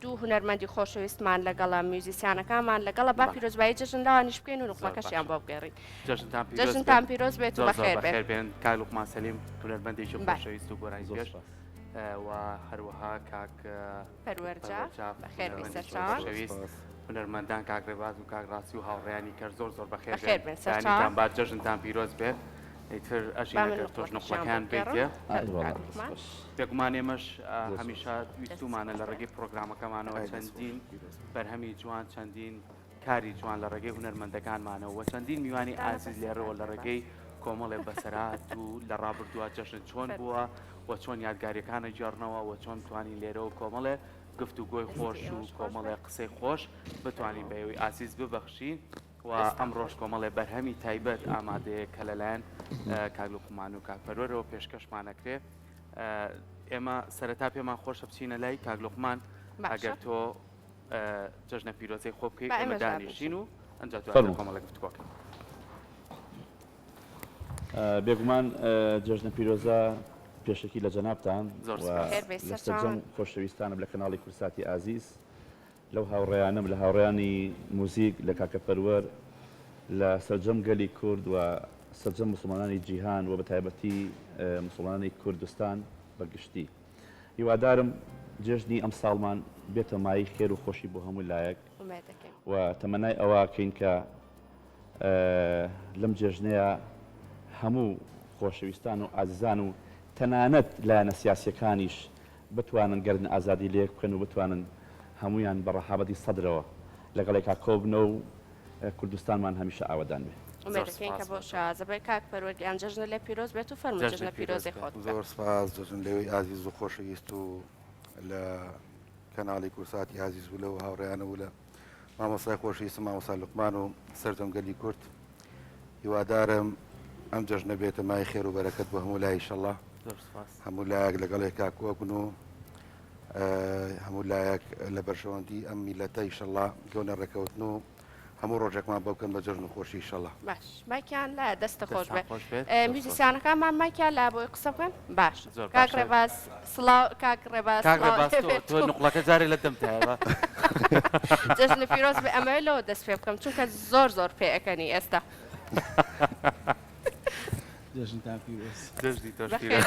دوو هونەرمەندی خۆشەویستمان لەگەڵە میوزیسیانەکانمان لەگەڵە با پیرۆزبایی جەژن داوانیش بکەین و نوقمەکەشیان بۆ بگەڕین. جەژنتان پیرۆز بێت و بەخێر بێن. کاک لوقمان سەلیم هونەرمەندێکی خۆشەویست و گۆرانی پێش و هەروەها کاک پەروەرجا بەخێر بێ سەرچاوان هونەرمەندان کاک ڕێباز و کاک ڕاستی و هاوڕێیانی کرد زۆر بەخێر بێن سەرچاوان با جەژنتان پیرۆز بێت. ئیتر ئەژینەکە تۆش نوقمەکان بێتێ پێگومان ئێمەش هەمیشە ویستومانە لە ڕێگەی پرۆگرامەکەمانەوە چەندین بەرهەمی جوان چەندین کاری جوان لە ڕێگەی هونەرمەندەکانمانەوە و چەندین میوانی ئازیز لێرەوە لە ڕێگەی کۆمەڵێ بەسەرات و لە ڕابردووە جەژن چۆن بووە و چۆن یادگاریەکانە جێڕنەوە و چۆن توانین لێرەوە کۆمەڵێ گفتوگۆی خۆش و کۆمەڵێ قسەی خۆش بتوانین بەوەی ئاسیز ببەخشین و ئەمڕۆژ کۆمەڵێ بەرهەمی تایبەت ئامادەیە کە لەلایەن کاک لوقمان و کاک پەروەرەوە پێشکەشمانەکرێ. ئێمە سەرەتا پێمان خۆشە بچینە لای کاک لوقمان ئەگەر تۆ جەژنە پیرۆزەی خۆ بکەیت ئێمە دانیشین و ئەنجا دوای کۆمەڵێ گفتوگۆکەین. بێگومان جەژنە پیرۆزە پێشەکی لە جەنابتان لەسەرجەم خۆشەویستانم لە کەناڵی کورساتی ئازیز لەو هاوڕێیانم لە هاوڕێیانی موزیک لە کاکە پەروەر لە سەرجەم گەلی کورد و سەرجەم موسڵمانانی جیهان و بە تایبەتی موسڵمانانی کوردستان بەگشتی. هیوادارم جێژنی ئەم ساڵمان بێتە مای خێر و خۆشی بۆ هەموو لایەک و تەمەنای ئەوەکەین کە لەم جێژنەیە هەموو خۆشەویستان و ئازیزان و تەنانەت لایەنە سیاسیەکانیش بتوانن گەردن ئازادی لێک بکەن و بتوانن هەمویان بە ڕەحابەتی سەدرەوە لەگەڵێکا کۆبنەوە و کوردستانمان هەمیشە ئاوەدان بێت. ئومێدەکەین کە بۆ شازەبەی کاک پەروەردیان جەژنە لە پیرۆز بێت و فەرموو جەژنە پیرۆزی خۆت. زۆر سپاس جەژن لەوەی ئازیز و خۆشەویست و لە کەناڵی کورساتی ئازیز و لەوە هاوڕێیانە و لە مامۆستای خۆشەویستم مامۆستا لوقمان و سەرجەم گەلی کورد هیوادارم ئەم جەژنە بێتە مای خێر و بەرەکەت بۆ هەموو لای ئینشەڵڵا هەموو لایەک لەگەڵێک کاکوەبن و هەموو لایەک لە بەرژەوەندی ئەم میلەتە ئینشەڵڵا گەونە ڕێکەوتن و هەموو ڕۆژێکمان بەوکەن بە جەژن و خۆشی ئینشەڵڵا. باش مایکیان لە دەستە خۆش بێت. میوزیسیانەکانمان مایکیان لا بۆی قسە بکەن باش کاک ڕێباز سڵاو کاک ڕێباز تۆ نوقڵەکە جارێ لە دەمتایە جەژنە پیرۆز بێ ئەمە لەوە دەست پێ بکەم چونکە زۆر زۆر پێ ئەەکەنی ئێستا. جەژنتان پیرۆز. جەژنی تۆش پیرۆز.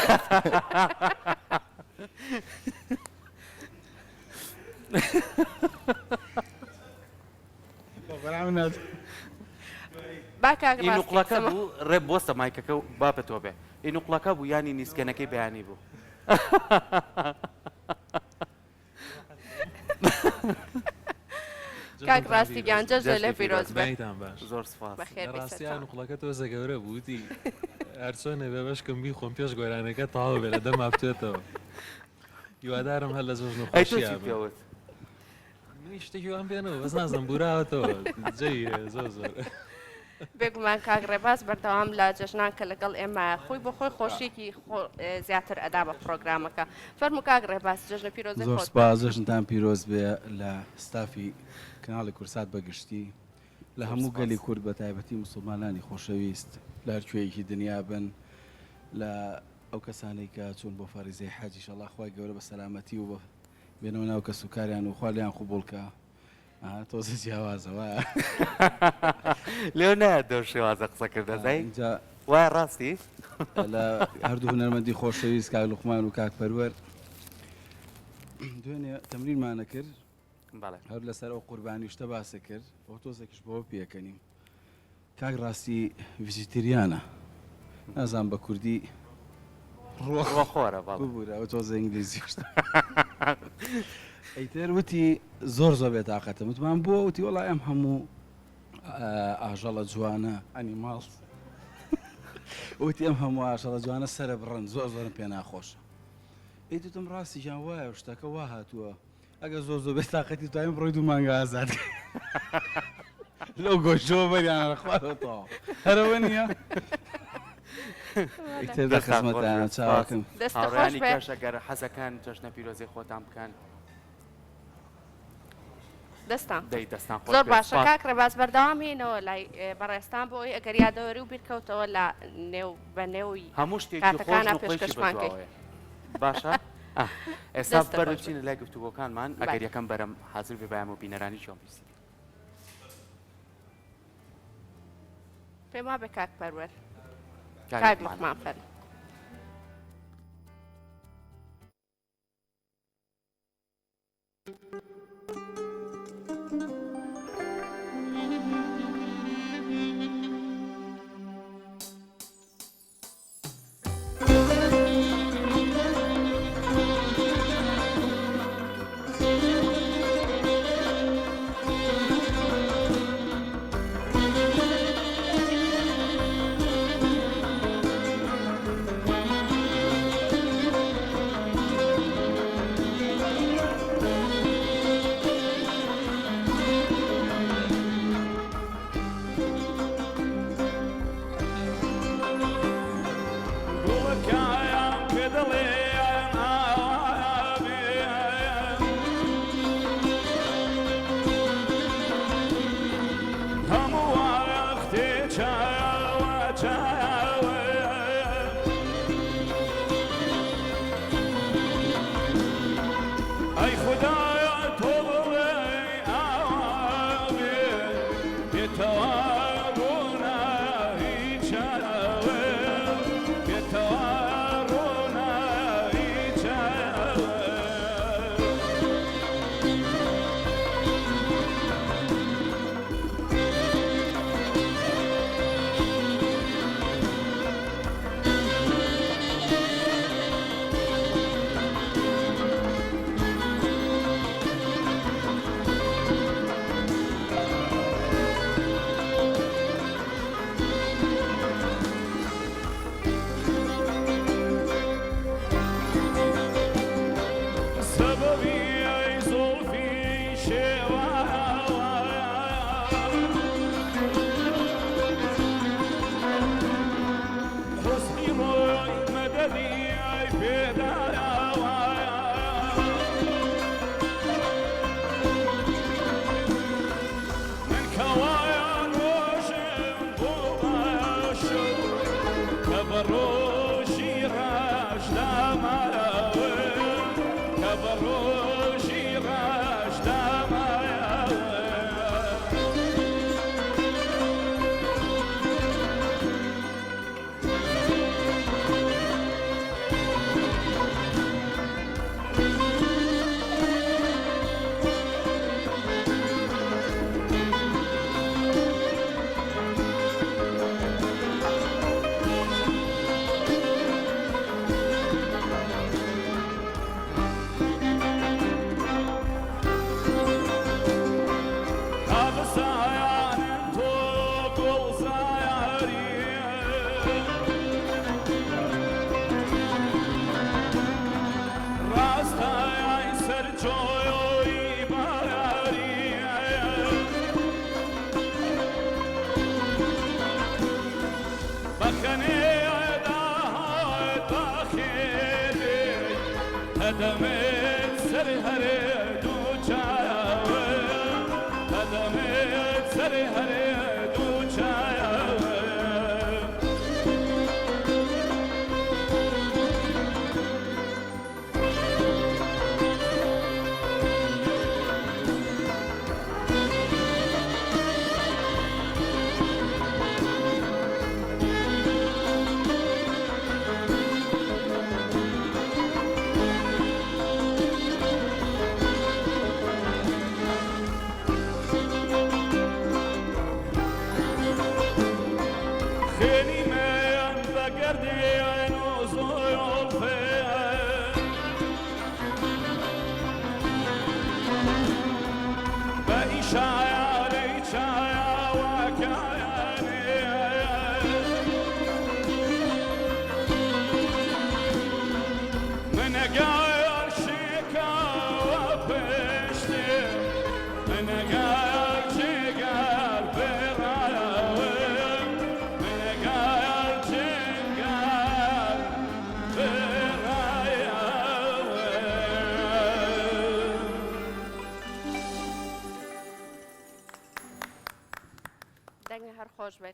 این نوقڵەکە بوو ڕێ بۆستە مایکەکە و باپەتەوە بێ. این نوقڵەکە بوو ینی نیسکەنەکەی بەیانی بوو. کاک ڕاستیگیان جەژنە لە پیرۆز بێت. زۆر سپاس. ڕاستیان نوقڵەکە تۆ زەگەورە بووتی هەرچۆنێ بێ بەشکم بیخۆم پێش گۆرانەکە تەواو بێ لە دەما بتوێتەوە. هیوادارم هەر لە جەژن و خۆشییە بێت. منی شتێکی وام پێنەوە بەس نازانم بوراوەتەوە جێیە زۆر زۆر. بێگومان کاک ڕێباز بەردەوام لە جەژنان کە لەگەڵ ئێمە خۆی بۆ خۆی خۆشیێکی زیاتر ئەدا بە پرۆگرامەکە. فەرموو کاک ڕێباز جەژنە پیرۆزی خۆت. زۆر سپاس جەژنتان پیرۆز بێ لە ستافی کەناڵی کورسات بەگشتی لە هەموو گەلی کورد بە تایبەتی موسڵمانانی خۆشەویست لە هەر کوێیەکی دنیا بن لە ئەو کەسانەی کە چوون بۆ فەریزەی حەج ئینشەڵڵا خوای گەورە بە سەلامەتی و بێنەوە ناو کە سوکاریان و خوا لیان قوبوڵکە. تۆزە جیاوازەوە لێو نایە دەو شێوازە قسەکردە زای وای ڕاستی لە هەردوو هونەرمەندی خۆشەویست کاک لوقمان و کاک پەروەر دوێنێ تەمرینمانە کرد هەر لەسەر ئەو قوربانی شتە باسە کرد ئەو تۆزێکیش بەوە پێکەنیم کاک ڕاستی ڤیژیتریانە نازان بە کوردی ڕۆخۆرە ببوورە ئەو تۆزە ئینگلیزی ئەیتر وتی زۆر زۆر بێتاقەتە وتمان بۆ وتی وەڵای ئەم هەموو ئاژەڵە جوانە ئەنیماڵ وتی ئەم هەموو ئاژەڵە جوانە سەرە بڕن زۆر زۆرم پێ ناخۆشە. ئەیتم ڕاستی جان وایە شتەکە وا هاتووە ئەگەر زۆر زۆر بێتاقەتی توانین بڕۆی دوو مانگە ئازاد لەو گۆشتەوە بەریانە خوارەوەتەوە هەرەوە نییە. ئیتر بە خزمەتیانە چاوەکەم هاوڕێیانی کەشە گەر حەزەکان جەژنە پیرۆزی خۆتان بکەن دەستان دەستان زۆر باشە کاک ڕێباز بەردەوامینەوە لای بەڕێستان بۆی ئەگەر یادەوەری و بیرکەوتەوە لە نێو بە نێوی هەموو شتێکی کاتەکانە پێشکەشمان باشە ئێستا بەرچینە لای گفتوگۆکانمان ئەگەر یەکەم بەرەم حاضر بێ بەیان و بینەرانی چۆن بیستی پێم وا بێ کاک پەروەر کاک لوقمان فەرموو.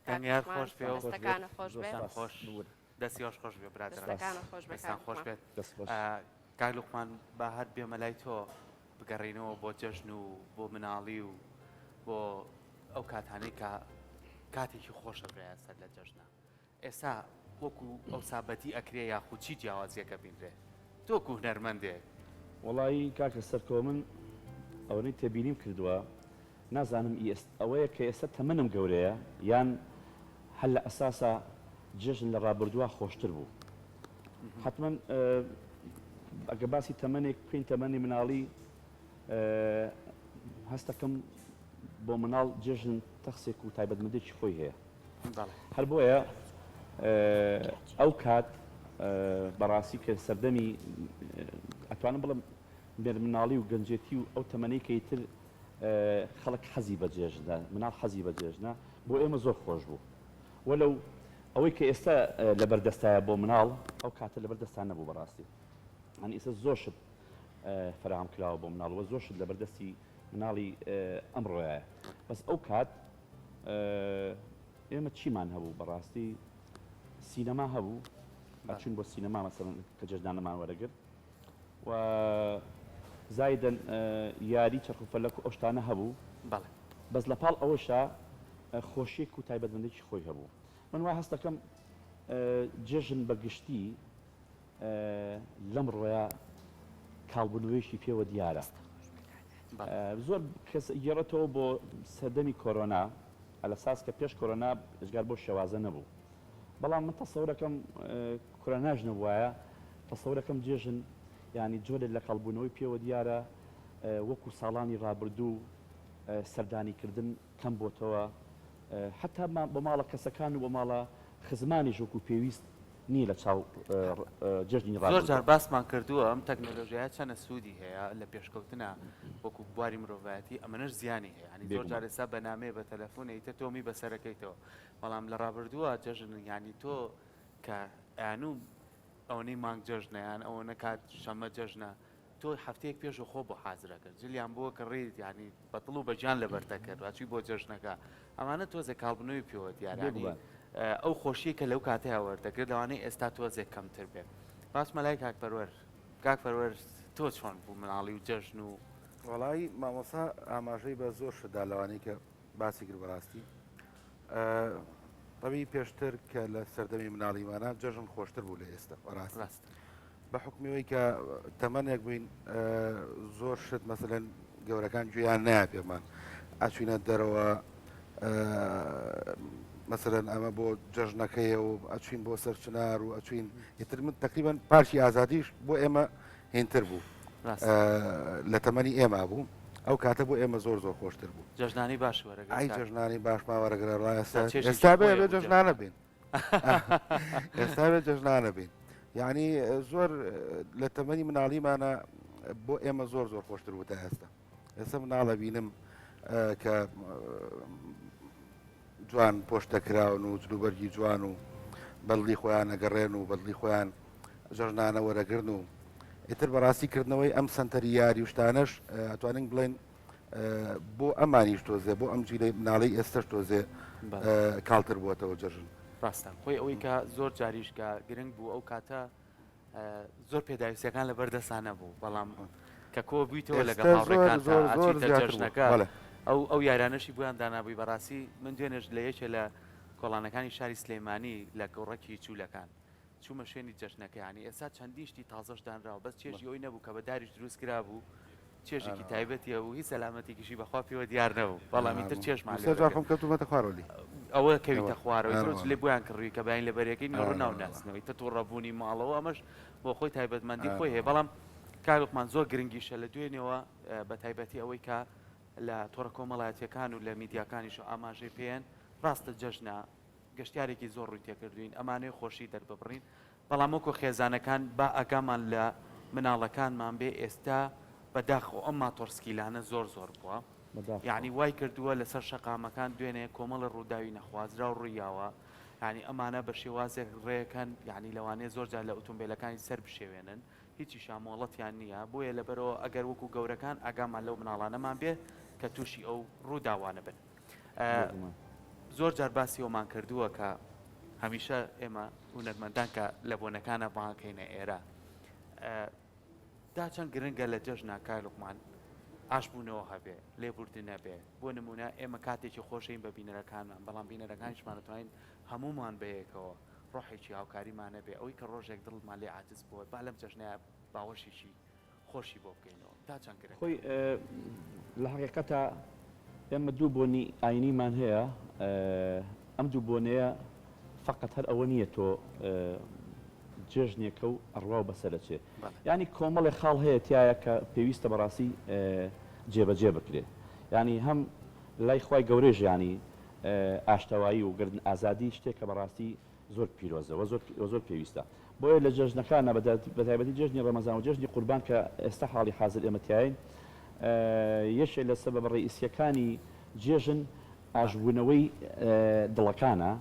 دەنگیار خۆش بێ و دەستەکانە خۆش بێ دەستی خۆش بێ برادران دەستەکانە خۆش بێ دەستان خۆش بێت کاک لوقمان با هەر بێمە لای تۆ بگەڕێنەوە بۆ جەژن و بۆ مناڵی و بۆ ئەو کاتانەی کە کاتێکی خۆشە بڕێ سەر لە جەژنە ئێستا وەکو ئەو سابەتی ئەکرێ یاخود چی جیاوازیەکە بینرێ تۆکو هونەرمەندێ وڵی کاکە سەرکەوە من ئەوەی تێبینیم کردووە نازانم ئەوەیە کە ئێستا تەمەنم گەورەیە یان هەل لە ئەساسا جێژن لە ڕابردووە خۆشتر بوو حتمما ئەگە باسی تەمەنێک بکەین تەمەنی مناڵی هەستەکەم بۆ مناڵ جێژن تەخسێک و تایبەتمەندێکی خۆی هەیە هەر بۆیە ئەو کات بەڕاستی کە سەردەمی ئەتوانم بڵم بێر مناڵی و گەنجێتی و ئەو تەمەنەی کەیتر خەڵک حەزی بە جێژنە مناڵ حەزی بە جێژنە بۆ ئێمە زۆر خۆش بوو وەلەو ئەوەی کە ئێستا لەبەردەستایە بۆ مناڵ ئەو کاتە لەبەردەستان نەبوو بەڕاستی ئەنی ئێستا زۆر شت فراهم کراوە بۆ مناڵ وە زۆر شت لەبەردەستی مناڵی ئەمڕۆیە بەس ئەو کات ئێمە چیمان هەبوو بەڕاستی سینەما هەبوو ئەچون بۆ سینەما مەسەڵەن کە جەژنانەمان وەرەگرت و زایدەن یاری چەرخوفەلەک و ئەوشتانە هەبوو بەس لە پاڵ ئەوەشە خۆشیێک و تایبەتمەندێکی خۆی هەبوو من وای هەست دەکەم جێژن بەگشتی لەم ڕۆیە کاڵبوونەوەیشی پێوە دیارە زۆر کەس گێڕێتەوە بۆ سەردەمی کۆرۆنا ئەلەساس کە پێش کۆرۆنا ژگار بۆ شێوازە نەبوو بەڵام من تەسەورەکەم کۆرۆناژ نەبووایە تەسەورەکەم جێژن ینی جۆرێک لە کاڵبوونەوەی پێوە دیارە وەکو ساڵانی ڕابردوو سەردانیکردن کەم بۆتەوە حتا بە ماڵە کەسەکان و بە ماڵە خزمانی ژوک و پێویست نی لە چاو جژنی زۆر جار باسمان کردووە ئەم تەکنۆلۆژیە چەنە سوودی هەیە لە پێشکەوتنە وەکو بواری مرۆڤایەتی ئەمەش زیانی هەیە ینی زۆر جار ئێستا بەنامەیە بە تەلەفۆنیتە تۆمی بەسەرەکەیتەوە بەڵام لە ڕابردووە جەژن ینی تۆ کە ئەیانوو ئەوەی مانگ جەژنەیان ئەوە نەکات شەمە جەژنە تۆ هەفتەیەک پێش خۆ بۆ حازرەکرد جلیان بۆ کە ڕێت ینی بەتڵ و بەجان لەبەرتە کرد واچی بۆ جەژنەکە ئەمانە تۆزە کاڵبنەوەی پێوە دیارانی ئەو خۆشیە کە لەو کاتەیە وەردەگرێت لەوانەیە ئێستا تۆزێک کەمتر بێت باسمە لای کاک پەروەر تۆ چۆن بوو مناڵی و جەژن و وەڵی مامۆسا ئاماژەی بە زۆر شدا لەوانەیە کە باسی کرد بەڕاستی طبی پێشتر کە لە سەردەمی مناڵیمانە جەژن خۆشتر بوو لە ئێستا ڕاست بە حکمیەوەی کە تەمەنێک بووین زۆر شت مەسەلەن گەورەکان گوێیان نایە پێمان ئەچوینە دەرەوە مەسەلەن ئەمە بۆ جەژنەکەیە و ئەچوین بۆ سەرچنار و ئەچوین ئیتر من تقریبان پارچی ئازادیش بۆ ئێمە هێنتر بوو لە تەمەنی ئێمە بوو ئەو کاتە بۆ ئێمە زۆر زۆر خۆشتر بوو جەژنانی باش وەرەگرت ئای جەژنانی باش ماوەرەگرە ئێستا بێ جەژنانە بین ئێستا بێ جەژنانە بین یعنی زۆر لە تەمەنی مناڵیمانە بۆ ئێمە زۆر زۆر خۆشتر بوو تا ئێستا ئێستا مناڵە بینم کە جوان پۆشتەکراون و جلوبەرگی جوان و بەڵی خۆیان ئەگەڕێن و بەڵی خۆیان جەژنانە وەرەگرن و ئیتر بەڕاستیکردنەوەی ئەم سنتەری یاری وشتانەش ئەتوانین بڵێن بۆ ئەمانیش تۆزێ بۆ ئەم جیلەی مناڵی ئێستش تۆزێ کاڵتر بووەتەوە جەژن ڕاستە خۆی ئەوەی کە زۆر جاریشکە گرنگ بوو ئەو کاتە زۆر پێداویستەکان لە بەردەستانە بوو بەڵام کە کۆ بوویتەوە لەگەڵ هاوڕێکان تا جەژنەکە ئەو یارانەشی بۆیان دانابووی بەڕاستی من دوێنێش لە یەکێ لە کۆڵانەکانی شاری سلێمانی لە گەڕەکی چوولەکان چوومە شوێنی جەژنەکەیانی ئێستا چەندیشتی تازەش دانراوە بەس چێژی ئەوی نەبوو کە بە داریش دروست کرا بوو چێژێکی تایبەتیە و هیچ سەلامەتێکیشی بەخوا پێوە دیار نەبوو بەڵامی تر چێژمان کەوتومەتە خوارۆلی ئەوە کەویتە خوارەوەی لێ بۆیان کڕووی کە بەیان لە بەرەکەی نێڕ ناو ناسنەوەی تە تۆ ڕەبوونی ماڵەوە ئەمەش بۆ خۆی تایبەتمەندی خۆی هەیە بەڵام کارڵقمان زۆر گرنگیشە لە دوێنێەوە بە تایبەتی ئەوەی کە لە تۆڕە کۆمەڵایەتیەکان و لە میدیاکانیش ئاماژەی پێیان ڕاستە جەژنە گەشتارێکی زۆر ڕووی تێکردوین ئەمانەی خۆشی دەرببڕین بەڵام وەکو خێزانەکان با ئەگامان لە مناڵەکانمان بێ ئێستا بەداخۆ ئەم ماتۆرسکیلانە زۆر زۆر بووە یعنی وای کردووە لەسەر شەقامەکان دوێنێ کۆمەڵە ڕووداوی نەخوازرا و ڕوویاوە ینی ئەمانە بە شێوازێک ڕێەکەن یعنی لەوانەیە زۆر جار لە ئۆتۆمبیلەکانی سەر بشێوێنن هیچی شامۆڵەتیان نییە بۆیە لەبەرەوە ئەگەر وەکو گەورەکان ئاگامان لەو مناڵانەمان بێ کە تووشی ئەو ڕووداوانە بن زۆر جار باسی ئەومان کردووە کە هەمیشە ئێمە هونەرمەندان کە لە بۆنەکانە باکەینە ئێرە داچەند گرنگە لە جەژنا کای لوقمان ئاشبوونەوە هەبێ لێبوردنە بێ بۆ نمونە ئێمە کاتێکی خۆشەین بە بینەرەکانمان بەڵام بینەرەکانیشمان دەتوانین هەمومان بەیەکەوە ڕۆحێکی هاوکاریمانە بێ ئەوەی کە ڕۆژێک دڵمان لێ عاجز بووە با لەم جەژنەیە باوەشێکی خۆشی بۆ بکەینەوە داچەند گرنگ خۆی لە حقیقەتە ئێمە دوو بۆنی ئاینیمان هەیە ئەم دوو بۆنەیە فقط هەر ئەوە نییە تۆ جێژنێکە و ئەڕوا و بەسەرچێ ینی کۆمەڵی خاڵ هەیە تایە کە پێویستە بەڕاستی جێبەجێ بکرێ ینی هەم لای خی گەورەژ ینی ئاشتەوایی و گردن ئازادی شتێکە بەڕاستی زۆر پیرۆزەوە زۆر پێویستە بۆیە لە جێژنەکانە بەتایبەتی جێژنی ڕەمەزان و جێژنی قوربان کە ئێستا حاڵی حاضر ئێمەتیاین یەشێ لە سەبەب ڕئیسیەکانی جێژن ئاژبوونەوەی دڵەکانە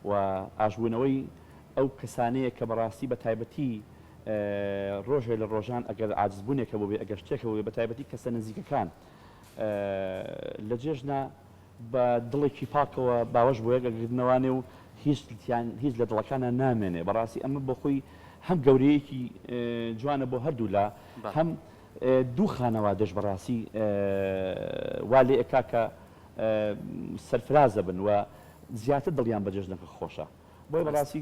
و ئاژبوونەوەی ئەو کەسانەیە کە بەڕاستی بە تایبەتی ڕۆژێ لە ڕۆژان ئەگەر عاجزبوونێکە بۆ بێ ئەگەر شتێکەوە بێ بە تایبەتی کەسە نزیکەکان لە جێژنە بە دڵێکی پاکەوە باوەش بۆ یەکەگرنەوانێ و هیچ لە دڵەکانە نامێنێ بەڕاستی ئەمە بۆ خۆی هەم گەورەیەکی جوانە بۆ هەردوو لە هەم دوو خانەوادەش بەڕاستی وا لێ ئەکاکە سەرفرازە بن و زیاتر دڵیان بە جێژنەکە خۆشە بۆی بەڕاستی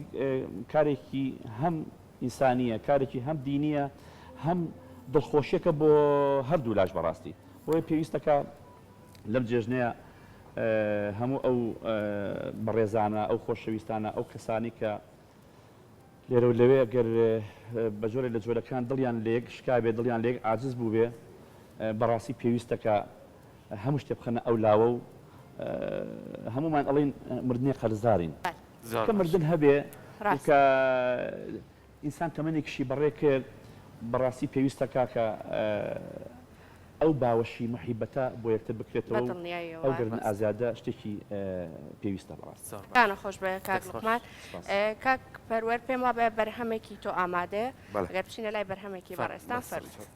کارێکی هەم ئینسانیە کارێکی هەم دینیە هەم دڵخۆشیەکە بۆ هەردوو لاش بەڕاستی بۆی پێویستەکە لەم جێژنەیە هەموو ئەو بەڕێزانە ئەو خۆشەویستانە ئەو کەسانی کە لێرە و لەوێ ئەگەر بە جۆرە لە جۆرەکان دڵیان لێک شکابێ دڵیان لێک عاجز بوو بێ بەڕاستی پێویستەکە هەموو شتێ بخەنە ئەو لاوە و هەمومان ئەڵین مردنی قەرزدارین کە مردن هەبێ کە ئینسان تەمەنێکشی بەڕێ کرد بەڕاستی پێویستەکە کە ئەو باوەشی محیبەتە بۆ یەکتر بکرێتەوە ئەو گردن ئازادە شتێکی پێویستە بەڕاست کانە خۆش بە کاک لوقمان کاک پەروەر پێم وا بێ بەرهەمێکی تۆ ئامادەیە ئەگەر بچینە لای بەرهەمێکی بەڕێستان فەرموویت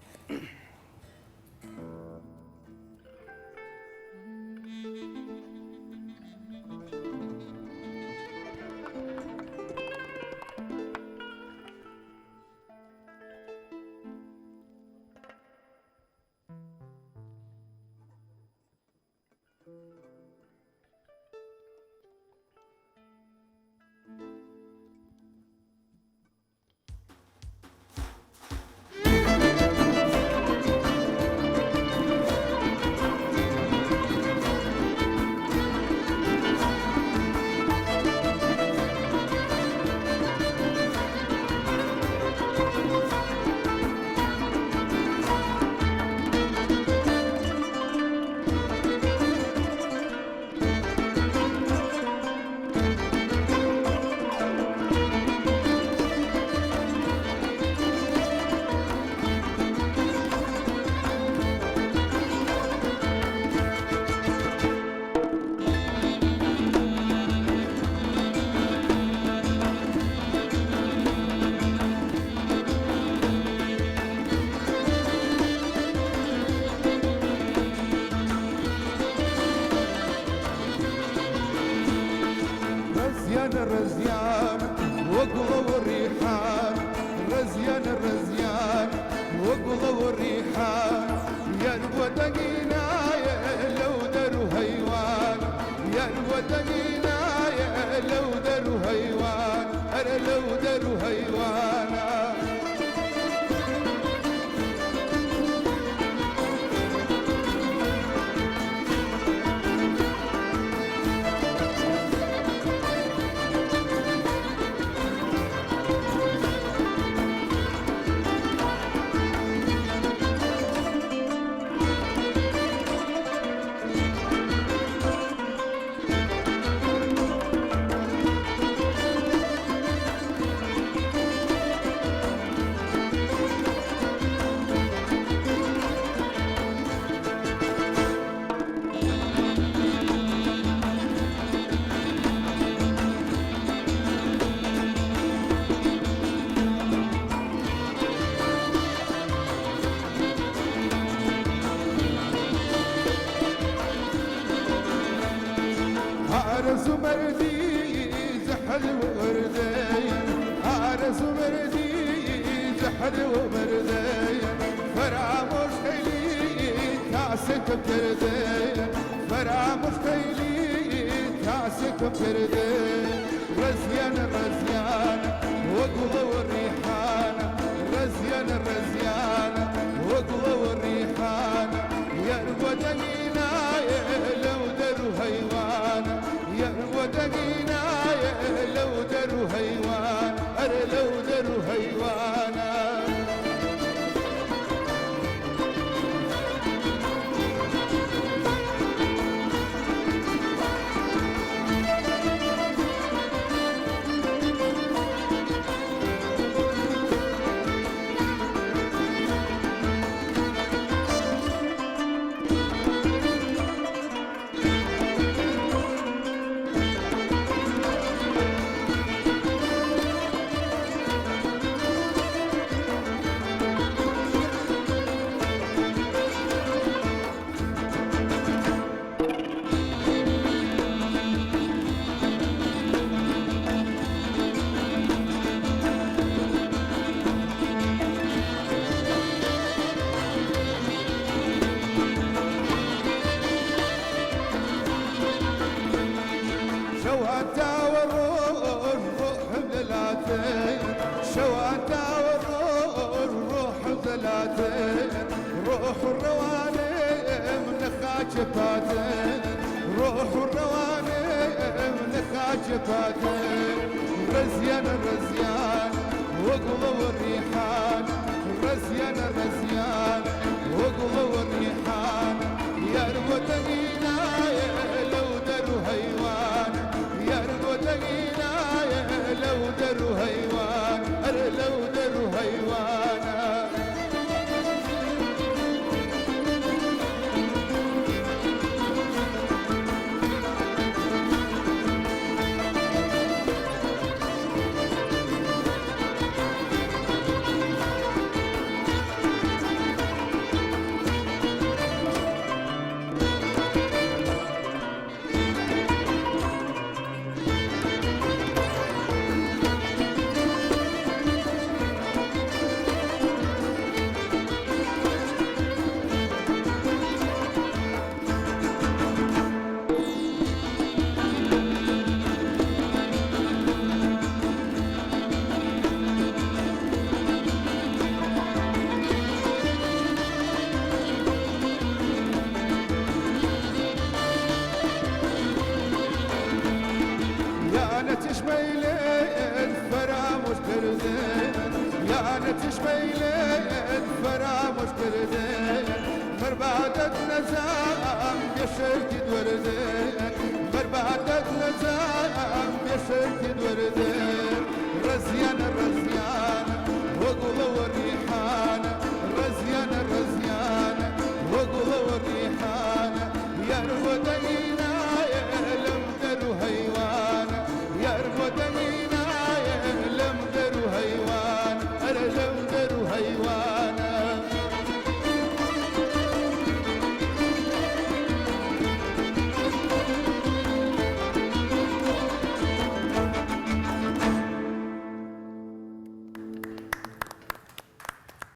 فراموش خیلی تاسکم کرده فراموش خیلی تاسکم کرده رزیان رزیان وقوة والريحان رزيان رزيان وقوة والريحان يروى دقينا لو دروا هيوان يروى دقينا لو دروا هيوان لو دروا هيوانا روح الرواني من خاجباتين روح الرواني من خاجباتين رزيان رزيان وقوة والريحان رزيان رزيان وقوة والريحان يا رب دقينا لو دروا هيوان يا رب دقينا لو دروا هيوان لو دروا هيوانا تشميلين فراموش كردين مربادة نزام يشرتي